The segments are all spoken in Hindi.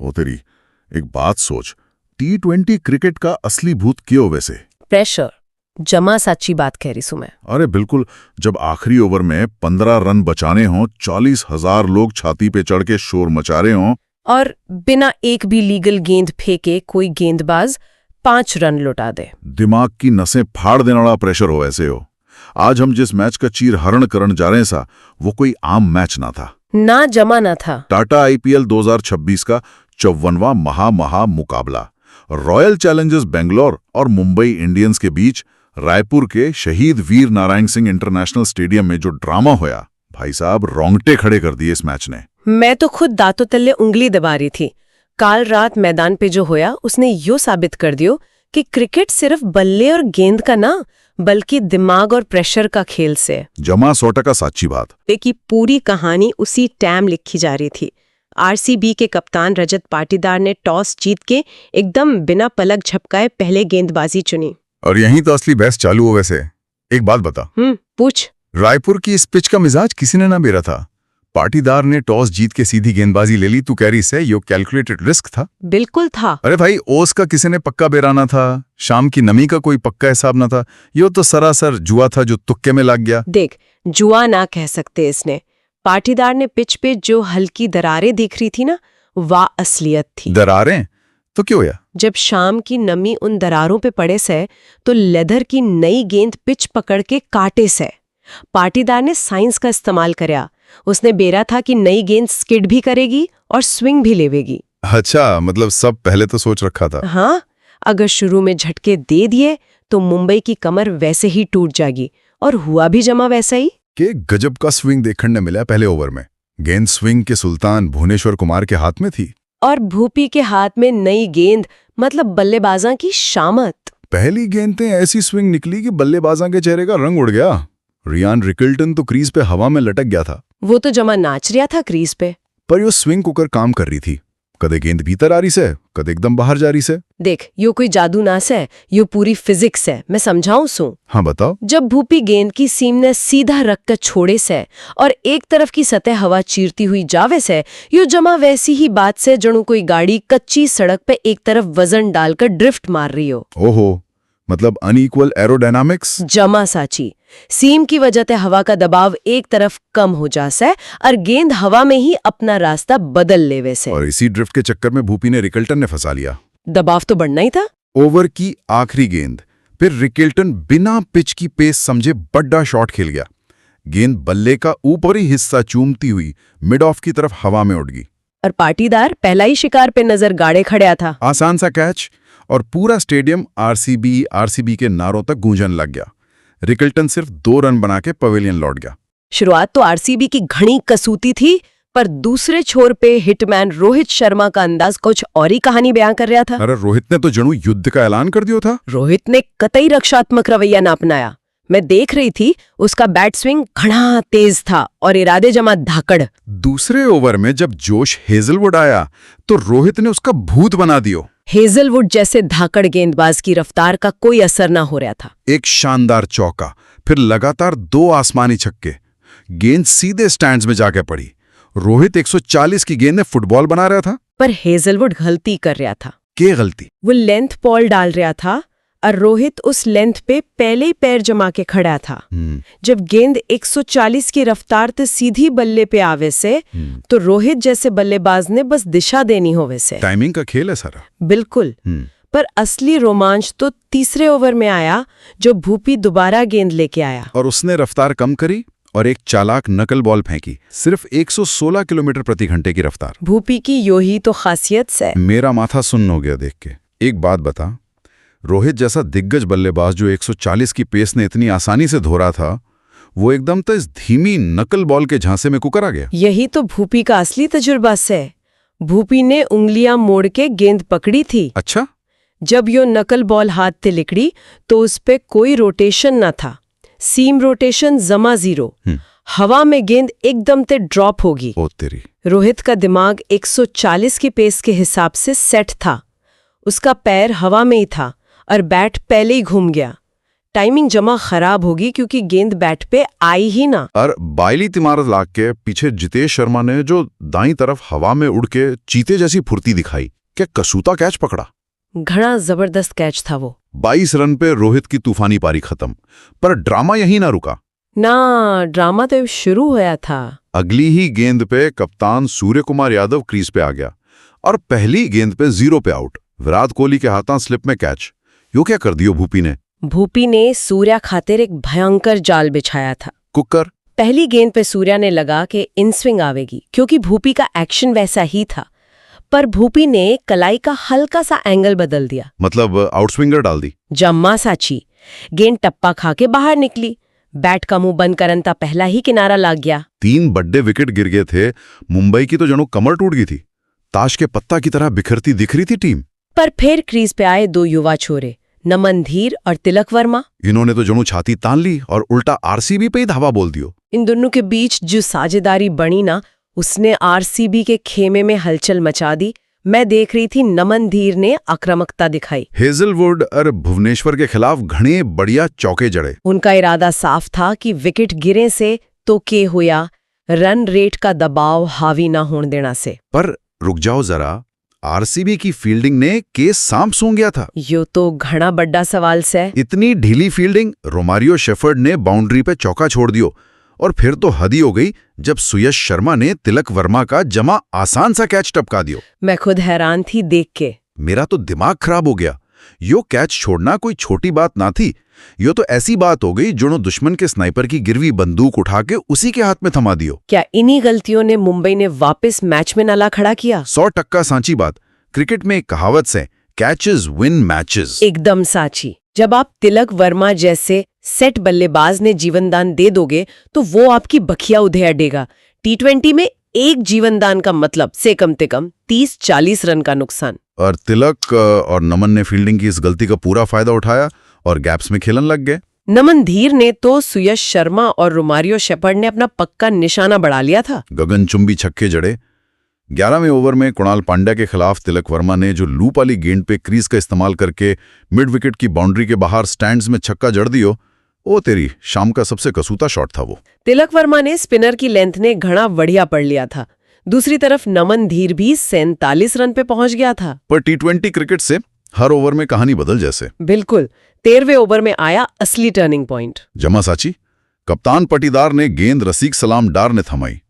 ओ तेरी, एक बात सोच, T20 क्रिकेट का असली भूत क्यों वैसे? प्रेशर। जमा साची बात कह रही हूं मैं। अरे बिल्कुल, जब आखिरी ओवर में 15 रन बचाने हों, 40,000 लोग छाती पे चढ़ के शोर मचा रहे हों, और बिना एक भी लीगल गेंद फेंके कोई गेंदबाज 5 रन लौटा दे। दिमाग की नसें फाड़ देने वाला प्रेशर हो ऐसे हो। आज हम जिस मैच का चीरहरण करने जा रहे हैं सा, वो कोई आम मैच ना था। ना जमा ना था। टाटा IPL 2026 का 54वां महा मुकाबला रॉयल चैलेंजर्स बेंगलोर और मुंबई इंडियंस के बीच रायपुर के शहीद वीर नारायण सिंह इंटरनेशनल स्टेडियम में जो ड्रामा होया, भाई साहब रोंगटे खड़े कर दिए इस मैच ने। मैं तो खुद दांतों तले उंगली दबा रही थी। काल रात मैदान पे जो होया उसने यो साबित कर दियो कि क्रिकेट सिर्फ बल्ले और गेंद का ना, बल्कि दिमाग और प्रेशर का खेल से। जमा 100% साची बात। की पूरी कहानी उसी टाइम लिखी जा रही थी। RCB के कप्तान रजत पाटीदार ने टॉस जीत के एकदम बिना पलक झपकाए पहले गेंदबाजी चुनी। और यहीं तो असली बहस चालू हो। वैसे एक बात बता, पूछ। रायपुर की इस पिच का मिजाज किसी ने ना बेरा था। पाटीदार ने टॉस जीत के सीधी गेंदबाजी ले ली। तू कह रही से यो कैलकुलेटेड रिस्क था? बिल्कुल था। अरे भाई, ओस का किसी ने पक्का बेराना था, शाम की नमी का कोई पक्का हिसाब ना था। यो तो सरासर जुआ था जो तुक्के में लग गया। देख, जुआ ना कह सकते इसने। पाटीदार ने पिच पे जो हल्की दरारें दिख रही थी ना, वह असलियत थी। दरारें? तो क्यों हुआ? जब शाम की नमी उन दरारों पे पड़े से तो लेदर की नई गेंद पिच पकड़ के काटे से। पाटीदार ने साइंस का इस्तेमाल करया। उसने बेरा था कि नई गेंद स्किड भी करेगी और स्विंग भी लेवेगी। अच्छा, मतलब सब पहले तो सोच रखा था। हाँ, अगर शुरू में झटके दे दिए तो मुंबई की कमर वैसे ही टूट जाएगी, और हुआ भी जमा वैसा ही। कि गजब का स्विंग देखने मिला पहले ओवर में। गेंद स्विंग के सुल्तान भुवनेश्वर कुमार के हाथ में थी, और भूपी के हाथ में नई गेंद, मतलब बल्लेबाजां की शामत। पहली गेंदें ऐसी स्विंग निकली कि बल्लेबाजां के चेहरे का रंग उड़ गया। रियान रिकल्टन तो क्रीज पे हवा में लटक गया था। वो तो जमा नाच रहा था क्रीज पे। पर यो स्विंग कुकर काम कर रही थी। कदे गेंद भीतर आ रही से, कदे एकदम बाहर जा रही से। देख, यो कोई जादू ना से, यो पूरी फिजिक्स है। मैं समझाऊं सू? हाँ बताओ। जब भूपी गेंद की सीम ने सीधा रख कर छोड़े से और एक तरफ की सतह हवा चीरती हुई जावे से, यो जमा वैसी ही बात से जणु कोई गाड़ी कच्ची सड़क पे एक तरफ वजन डालकर ड्रिफ्ट मार रही हो। ओहो, मतलब अनइक्वल एरोडायनामिक्स। जमा साची। सीम की वजह से हवा का दबाव एक तरफ कम हो जासे और गेंद हवा में ही अपना रास्ता बदल लेवे से। और इसी ड्रिफ्ट के चक्कर में भूपी ने रिकल्टन ने फंसा लिया। दबाव तो बढ़ना ही था। ओवर की आखिरी गेंद, फिर रिकल्टन बिना पिच की पेस समझे बड़ा शॉट खेल गया। गेंद बल्ले का ऊपरी हिस्सा चूमती हुई मिड ऑफ की तरफ हवा में उड़ गई। और पाटीदार पहला ही शिकार पे नजर गाड़े खड़ा था। आसान सा कैच, और पूरा स्टेडियम RCB के नारों तक गूंजन लग गया। रिकल्टन सिर्फ 2 रन बना के पवेलियन लौट गया। शुरुआत तो RCB की घनी कसूती थी, पर दूसरे छोर पे हिटमैन रोहित शर्मा का अंदाज कुछ और ही कहानी बयां कर रहा था। अरे रोहित ने तो जणू युद्ध का ऐलान कर दिया था। रोहित ने कतई रक्षात्मक रवैया ना अपनाया। मैं देख रही थी, उसका बैट स्विंग घना तेज था और इरादे जमा धाकड़। दूसरे ओवर में जब जोश हेजलवुड आया तो रोहित ने उसका भूत बना दियो। हेजलवुड जैसे धाकड़ गेंदबाज की रफ्तार का कोई असर ना हो रहा था। एक शानदार चौका, फिर लगातार 2 आसमानी छक्के। गेंद सीधे स्टैंड्स में जाके पड़ी। रोहित 140 की गेंद में फुटबॉल बना रहा था, पर हेजलवुड गलती कर रहा था। क्या गलती? वो लेंथ बॉल डाल रहा था और रोहित उस लेंथ पे पहले ही पैर जमा के खड़ा था। जब गेंद 140 की रफ्तार से सीधी बल्ले पे आवे से, तो रोहित जैसे बल्लेबाज ने बस दिशा देनी होवे से। टाइमिंग का खेल है सारा। बिल्कुल। पर असली रोमांच तो तीसरे ओवर में आया, जो भूपी दोबारा गेंद लेके आया और उसने रफ्तार कम करी और एक चालाक नकल बॉल फेंकी। सिर्फ 116 किलोमीटर प्रति घंटे की रफ्तार। भूपी की यो ही तो खासियत से। मेरा माथा सुन्न हो गया देख के। एक बात बता, रोहित जैसा दिग्गज बल्लेबाज जो 140 की पेस ने इतनी आसानी से धोरा था, वो एकदम तो इस धीमी नकल बॉल के झांसे में कुकर आ गया। यही तो भूपी का असली तजुर्बा से। भूपी ने उंगलियां मोड़ के गेंद पकड़ी थी। अच्छा? जब यो नकल बॉल हाथ से लिकड़ी तो उस पे कोई रोटेशन न था। सीम रोटेशन जमा 0। हवा में गेंद एकदम ते ड्रॉप होगी। ओ तेरी। रोहित का दिमाग 140 की पेस के हिसाब से सेट था। उसका पैर हवा में ही था और बैट पहले ही घूम गया। टाइमिंग जमा खराब होगी क्योंकि गेंद बैट पे आई ही ना। और बाइली तिमारत लाग के पीछे जितेश शर्मा ने जो दाईं तरफ हवा में उड़ के चीते जैसी फुर्ती दिखाई, क्या कसूता कैच पकड़ा। घना जबरदस्त कैच था वो। 22 रन पे रोहित की तूफानी पारी खत्म। पर ड्रामा यहीं ना रुका। ना, ड्रामा तो शुरू हुआ था। अगली ही गेंद पे कप्तान सूर्य कुमार यादव क्रीज पे आ गया और पहली गेंद पे 0 पे आउट। विराट कोहली के हाथां स्लिप में कैच। यो क्या कर दियो भूपी ने। भूपी ने सूर्या खातिर एक भयंकर जाल बिछाया था। कुकर। पहली गेंद पे सूर्या ने लगा कि इन स्विंग आवेगी, क्योंकि भूपी का एक्शन वैसा ही था। पर भूपी ने कलाई का हल्का सा एंगल बदल दिया, मतलब आउटस्विंगर डाल दी। जम्मा साची। गेंद टप्पा खा के बाहर निकली। बैट का मुंह बंद करन ता पहला ही किनारा लग गया। 3 बड़े विकेट गिर गए थे। मुंबई की तो जणू कमर टूट गई थी। ताश के पत्ता की तरह बिखरती दिख रही थी टीम। पर फिर क्रीज पे आए 2 युवा छोरे, नमन धीर और तिलक वर्मा। इन्होंने तो जणू छाती तान ली और उल्टा आरसीबी पे ही धावा बोल दियो। इन दोनों के बीच जो साझेदारी बनी ना, उसने आरसीबी के खेमे में हलचल मचा दी। मैं देख रही थी, नमन धीर ने आक्रामकता दिखाई। हेजलवुड और भुवनेश्वर के खिलाफ घणे बढ़िया चौके जड़े। उनका इरादा साफ था कि विकेट गिरे से तो के होया, रन रेट का दबाव हावी ना होने देना से। पर रुक जाओ जरा, आरसीबी की फील्डिंग ने केस सांप सूंघ गया था। यो तो घना बड़ा सवाल से। इतनी ढीली फील्डिंग। रोमारियो शेफर्ड ने बाउंड्री पे चौका छोड़ दियो और फिर तो हद ही हो गई जब सुयश शर्मा ने तिलक वर्मा का जमा आसान सा कैच टपका दियो। मैं खुद हैरान थी देख के। मेरा तो दिमाग खराब हो गया। यो कैच छोड़ना कोई छोटी बात ना थी। यो तो ऐसी बात हो गई जो दुश्मन के स्नाइपर की गिरवी बंदूक उठा के उसी के हाथ में थमा दियो। क्या इन्हीं गलतियों ने मुंबई ने वापस मैच में नाला खड़ा किया? 100% सांची बात। क्रिकेट में एक कहावत से, कैचेस विन मैचेस। एकदम साची। जब आप तिलक वर्मा जैसे सेट बल्लेबाज ने जीवनदान दे दोगे तो वो आपकी बखिया उधेड़ेगा। T20 में एक जीवनदान का मतलब से कम 30-40 रन का नुकसान। और तिलक और नमन ने फील्डिंग की इस गलती का पूरा फायदा उठाया और गैप्स में खेलन लग गए। नमन धीर ने तो सुयश शर्मा और रोमारियो शेफर्ड ने अपना पक्का निशाना बढ़ा लिया था। गगनचुंबी छक्के जड़े। 11वें ओवर में कुणाल पांड्या के खिलाफ तिलक वर्मा ने जो लूप वाली गेंद पे क्रीज का इस्तेमाल करके मिड विकेट की बाउंड्री के बाहर स्टैंड्स में छक्का जड़ दियो, ओ तेरी शाम का सबसे कसूता शॉट था वो। तिलक वर्मा ने स्पिनर की लेंथ ने घना बढ़िया पढ़ लिया था। दूसरी तरफ नमन धीर भी 47 रन पे पहुंच गया था। पर T20 क्रिकेट से हर ओवर में कहानी बदल जैसे। बिल्कुल। 13वें ओवर में आया असली टर्निंग पॉइंट। जमा साची। कप्तान पटीदार ने गेंद रसीक सलाम डार ने थमाई।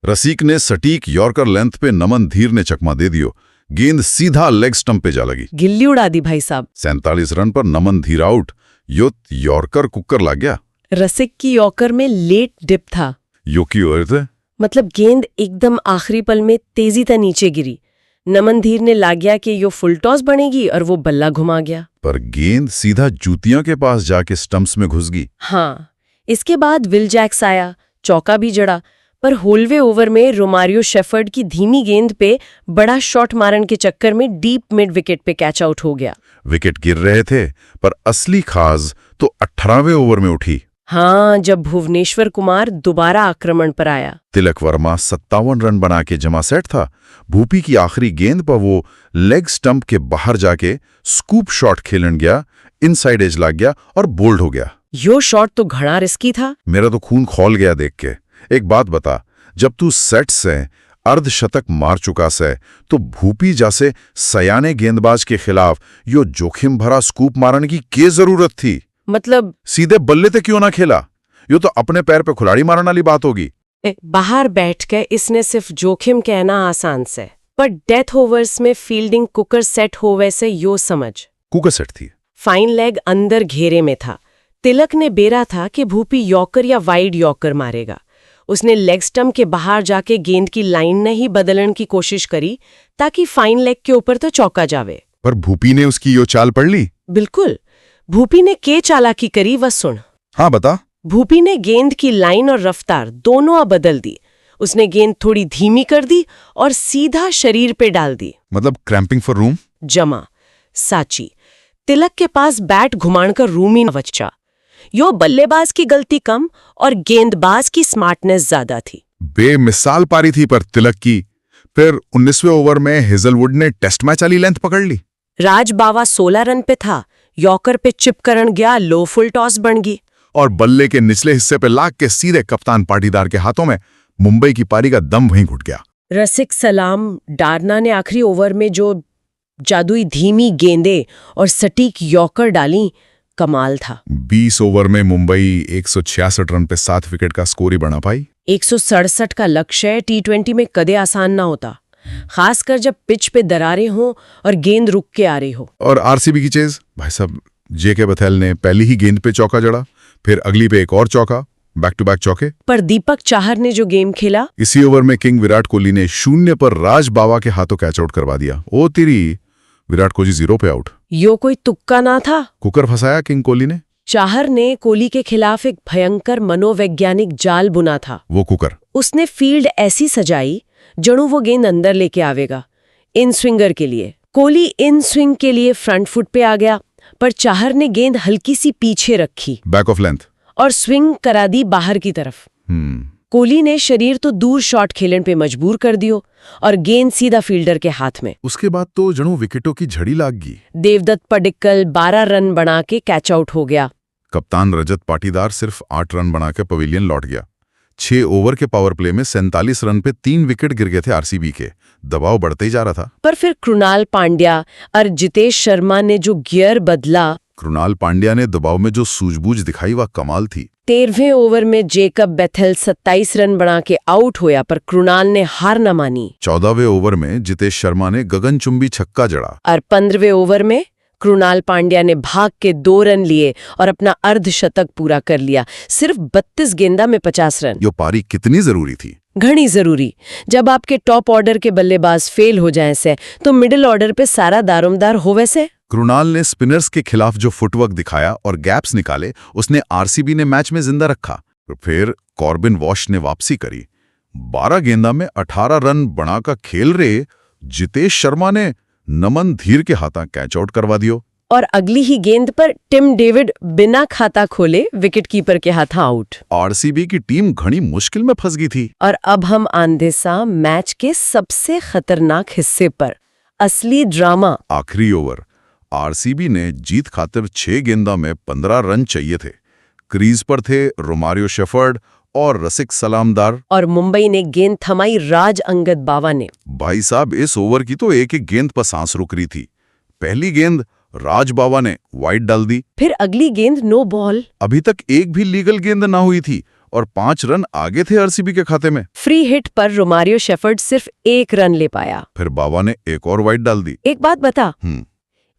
रसीक ने सटीक यॉर्कर लेंथ पे नमन धीर ने चकमा दे दियो। गेंद सीधा लेग स्टंप पे जा लगी। गिल्ली उड़ा दी भाई साहब। 47 रन पर नमन धीर आउट। यो यॉर्कर कुकर लग गया। रसिक की यॉर्कर में लेट डिप था। यो की ओर थे। मतलब गेंद एकदम आखिरी पल में तेजी से नीचे गिरी। नमन धीर ने ला गया कि यो फुल टॉस बनेगी और वो बल्ला घुमा गया। पर गेंद सीधा जूतियों के पास जाके स्टंप्स में घुस गई। हाँ, इसके बाद विल जैक्स आया, चौका भी जड़ा। पर 16वें ओवर में रोमारियो शेफर्ड की धीमी गेंद पे बड़ा शॉट मारन के चक्कर में डीप मिड विकेट पे कैच आउट हो गया। विकेट गिर रहे थे पर असली खास तो 18वें ओवर में उठी। हाँ, जब भुवनेश्वर कुमार दोबारा आक्रमण पर आया। तिलक वर्मा 57 रन बना के जमा सेट था। भूपी की आखिरी गेंद पर वो लेग स्टंप के बाहर जाके स्कूप शॉट खेलन गया, इनसाइड एज लग गया और बोल्ड हो गया। यो शॉट तो घना रिस्की था। मेरा तो खून खौल गया देख के। एक बात बता, जब तू सेट से अर्धशतक मार चुका से तो भूपी जैसे सयाने गेंदबाज के खिलाफ यो जोखिम भरा स्कूप मारने की क्या जरूरत थी? मतलब सीधे बल्ले ते क्यों ना खेला? यो तो अपने पैर पे खुलाड़ी मारने वाली बात होगी। बाहर बैठ के इसने सिर्फ जोखिम कहना आसान से, पर डेथ ओवर्स में फील्डिंग कुकर सेट हो वैसे यो समझ। कुकर सेट थी। फाइन लेग अंदर घेरे में था। तिलक ने बेरा था कि भूपी यॉर्कर या वाइड यॉर्कर मारेगा। उसने लेग स्टंप के बाहर जाके गेंद की लाइन नहीं बदलने की कोशिश करी ताकि फाइन लेग के ऊपर तो चौका जावे। पर भूपी ने उसकी यो चाल पढ़ ली। बिल्कुल। भूपी ने के चालाकी करी वह सुन। हाँ बता। भूपी ने गेंद की लाइन और रफ्तार दोनों बदल दी। उसने गेंद थोड़ी धीमी कर दी और सीधा शरीर पे डाल दी। मतलब क्रैम्पिंग फॉर रूम। जमा साची। तिलक के पास बैट घुमाण का रूम ही न बचा। यो बल्लेबाज की गलती कम और गेंदबाज की स्मार्टनेस ज्यादा थी। बेमिसाल पारी थी पर तिलक की। फिर 19वें ओवर में हेजलवुड ने टेस्ट मैच वाली लेंथ पकड़ ली। राज बावा 16 रन पे था। यॉर्कर पे चिप करण गया, लो फुल टॉस बन गई। और बल्ले के निचले हिस्से पे लाग के सीधे कप्तान पाटीदार के हाथों में मुंबई की पारी का दम वहीं घुट गया। रसिक सलाम डारना ने आखिरी ओवर में जो जादुई धीमी गेंदें और सटीक यॉर्कर डाली, कमाल था। 20 ओवर में मुंबई 166 रन पे 7 विकेट का स्कोर ही बना पाई। 167 का लक्ष्य T20 में कदे आसान ना होता, खासकर जब पिच पे दरारें हों और गेंद रुक के आ रही हो। और आरसीबी की चेज, भाई साहब जेके बथेल ने पहली ही गेंद पे चौका जड़ा, फिर अगली पे एक और चौका, बैक टू बैक चौके। पर दीपक चाहर ने जो गेम खेला, इसी ओवर में किंग विराट कोहली ने 0 पर राज बावा के हाथों कैच आउट करवा दिया। ओ तेरी, विराट कोहली 0 पे आउट। यो कोई तुक्का ना था। कुकर फंसाया किंग कोहली ने। चाहर ने कोहली के खिलाफ एक भयंकर मनोवैज्ञानिक जाल बुना था। वो कुकर उसने फील्ड ऐसी सजाई जणू वो गेंद अंदर लेके आवेगा। इन स्विंगर के लिए कोहली इन स्विंग के लिए फ्रंट फुट पे आ गया, पर चाहर ने गेंद हल्की सी पीछे रखी बैक ऑफ लेंथ और स्विंग करा दी बाहर की तरफ। कोहली ने शरीर तो दूर शॉट खेलने पे मजबूर कर दियो और गेंद सीधा फील्डर के हाथ में। उसके बाद तो जणू विकेटों की झड़ी लाग गई। देवदत्त पडिक्कल 12 रन बना के कैच आउट हो गया। कप्तान रजत पाटीदार सिर्फ 8 रन बना के पवेलियन लौट गया। 6 ओवर के पावर प्ले में 47 रन पे 3 विकेट गिर गए थे आरसीबी के। दबाव बढ़ते ही जा रहा था। पर फिर कृणाल पांड्या और जितेश शर्मा ने जो गियर बदला, कृणाल पांड्या ने दबाव में जो सूझबूझ दिखाई वह कमाल थी। 13वें ओवर में जेकब बेथेल 27 रन बना के आउट होया, पर कृणाल ने हार न मानी। 14वें ओवर में जितेश शर्मा ने गगनचुंबी छक्का जड़ा और 15वें ओवर में कृणाल पांड्या ने भाग के 2 रन लिए और अपना अर्धशतक पूरा कर लिया। सिर्फ 32 गेंदा में 50 रन। यो पारी कितनी जरूरी थी। घनी जरूरी। जब आपके टॉप ऑर्डर के बल्लेबाज फेल हो जाए से, तो मिडिल ऑर्डर पे सारा दारोमदार हो वैसे। कृणाल ने स्पिनर्स के खिलाफ जो फुटवर्क दिखाया और गैप्स निकाले, उसने आरसीबी ने मैच में जिंदा रखा। फिर कॉर्बिन वॉश ने वापसी करी। 12 गेंदा में 18 रन बना का खेल रहे जितेश शर्मा ने नमन धीर के हाथा कैच आउट करवा दियो। और अगली ही गेंद पर टिम डेविड बिना खाता खोले विकेटकीपर के हाथ आउट। आरसीबी की टीम घनी मुश्किल में फंस गई थी। और अब हम आंधे सा मैच के सबसे खतरनाक हिस्से पर, असली ड्रामा। आखिरी ओवर आरसीबी ने जीत खातिर 6 गेंदा में 15 रन चाहिए थे। क्रीज पर थे रोमारियो शेफर्ड और रसिक सलामदार। और मुंबई ने गेंद थमाई राज अंगद बावा ने। भाई साहब इस ओवर की तो एक एक गेंद पर सांस रुक रही थी। पहली गेंद राज बावा ने वाइड डाल दी। फिर अगली गेंद नो बॉल। अभी तक एक भी लीगल गेंद ना हुई थी और 5 रन आगे थे आरसीबी के खाते में। फ्री हिट पर रोमारियो शेफर्ड सिर्फ 1 रन ले पाया। फिर बावा ने एक और वाइड डाल दी। एक बात बता,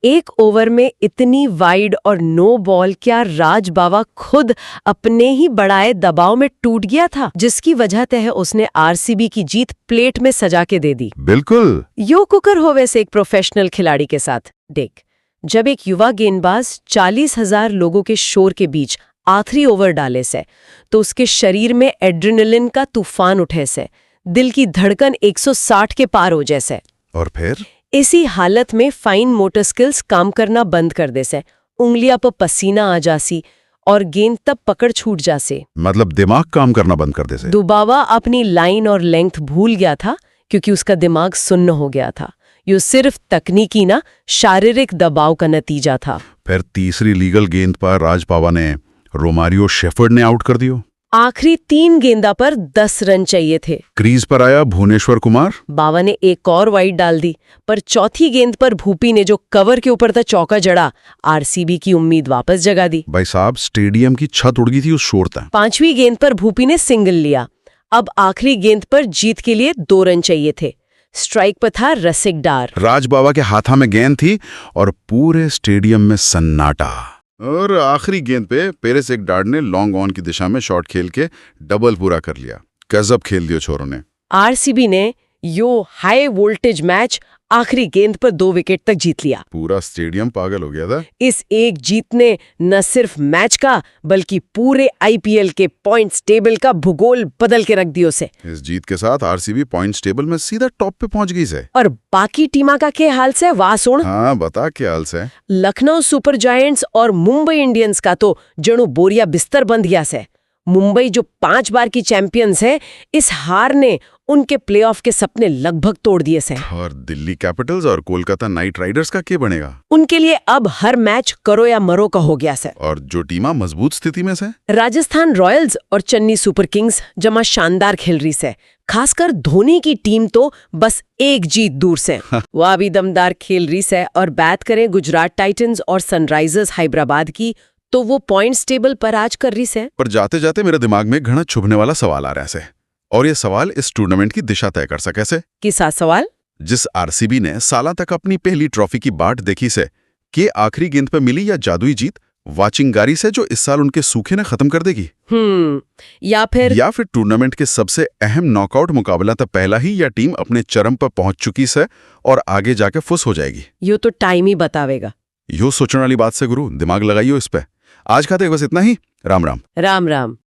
एक ओवर में इतनी वाइड और नो बॉल, क्या राज बावा खुद अपने ही बढ़ाए दबाव में टूट गया था, जिसकी वजह तय उसने आरसीबी की जीत प्लेट में सजा के दे दी। बिल्कुल। यो कुकर हो वैसे एक प्रोफेशनल खिलाड़ी के साथ। देख, जब एक युवा गेंदबाज 40,000 लोगों के शोर के बीच आखिरी ओवर डाले से, तो उसके शरीर में एड्रेनलिन का तूफान उठे से, दिल की धड़कन 160 के पार हो जैसे। और फिर इसी हालत में फाइन मोटर स्किल्स काम करना बंद कर दे से, उंगलियां पर पसीना आ जासी और गेंद तब पकड़ छूट जासे। मतलब दिमाग काम करना बंद कर दे से। दुबावा अपनी लाइन और लेंथ भूल गया था, क्योंकि उसका दिमाग सुन्न हो गया था। ये सिर्फ तकनीकी ना, शारीरिक दबाव का नतीजा था। फिर तीसरी लीगल गेंद पर राज बावा ने रोमारियो शेफर्ड ने आउट कर दियो। आखिरी 3 गेंदा पर 10 रन चाहिए थे। क्रीज पर आया भुवनेश्वर कुमार। बावा ने एक और वाइड डाल दी, पर चौथी गेंद पर भूपी ने जो कवर के ऊपर था चौका जड़ा, आरसीबी की उम्मीद वापस जगा दी। भाई साहब स्टेडियम की छत उड़ गई थी उस शोर तक। 5वीं गेंद पर भूपी ने सिंगल लिया। अब आखिरी गेंद पर जीत के लिए 2 रन चाहिए थे। स्ट्राइक पर था रसिक डार। राज बावा के हाथा में गेंद थी और पूरे स्टेडियम में सन्नाटा। और आखिरी गेंद पे पेरेस एक डार्ड ने लॉन्ग ऑन की दिशा में शॉट खेल के डबल पूरा कर लिया। गजब खेल दियो छोरों ने। आरसीबी ने यो हाई वोल्टेज मैच आखिरी गेंद पर 2 विकेट तक जीत लिया। पूरा स्टेडियम पागल हो गया था। इस एक जीत ने न सिर्फ मैच का, बल्कि पूरे आईपीएल के पॉइंट्स टेबल का भूगोल बदल के रख दियो से। इस जीत के साथ आरसीबी पॉइंट्स टेबल में सीधा टॉप पे पहुंच गई से। और बाकी टीमा का क्या हाल से वाह सुन। हाँ बता क्या हाल से। लखनऊ सुपर जायंट्स और मुंबई इंडियंस का तो जणु बोरिया बिस्तर बंध गया से। मुंबई जो 5 बार की चैंपियंस है, इस हार ने उनके प्लेऑफ के सपने लगभग तोड़ दिए से। और दिल्ली कैपिटल्स और कोलकाता नाइट राइडर्स का क्या बनेगा? उनके लिए अब हर मैच करो या मरो का हो गया से। और जो टीमा मजबूत स्थिति में से? राजस्थान रॉयल्स और चेन्नई सुपर किंग्स जमा शानदार खेल रही से। खासकर धोनी की टीम तो बस एक जीत दूर से। वह भी दमदार खेल रही से। और बात करें गुजरात टाइटंस और सनराइजर्स हैदराबाद की, तो वो पॉइंट्स टेबल पर आज कर रही से। पर जाते जाते मेरे दिमाग में घना छुभने वाला सवाल आ रहा है से। और ये सवाल इस टूर्नामेंट की दिशा तय कर सके से। किसा सवाल? जिस आरसीबी ने सालों तक अपनी पहली ट्रॉफी की बाट देखी से, कि आखिरी गेंद पर मिली या जादुई जीत वाचिंगारी से जो इस साल उनके सूखे ने खत्म कर देगी? या फिर टूर्नामेंट के सबसे अहम नॉकआउट मुकाबला तो पहला ही, या टीम अपने चरम पर पहुंच चुकी से और आगे जाके फुस हो जाएगी? यो तो टाइम ही बतावेगा। यो सोचने वाली बात से गुरु, दिमाग लगाइयो इस पे। आज का तो बस इतना ही। राम राम। राम राम।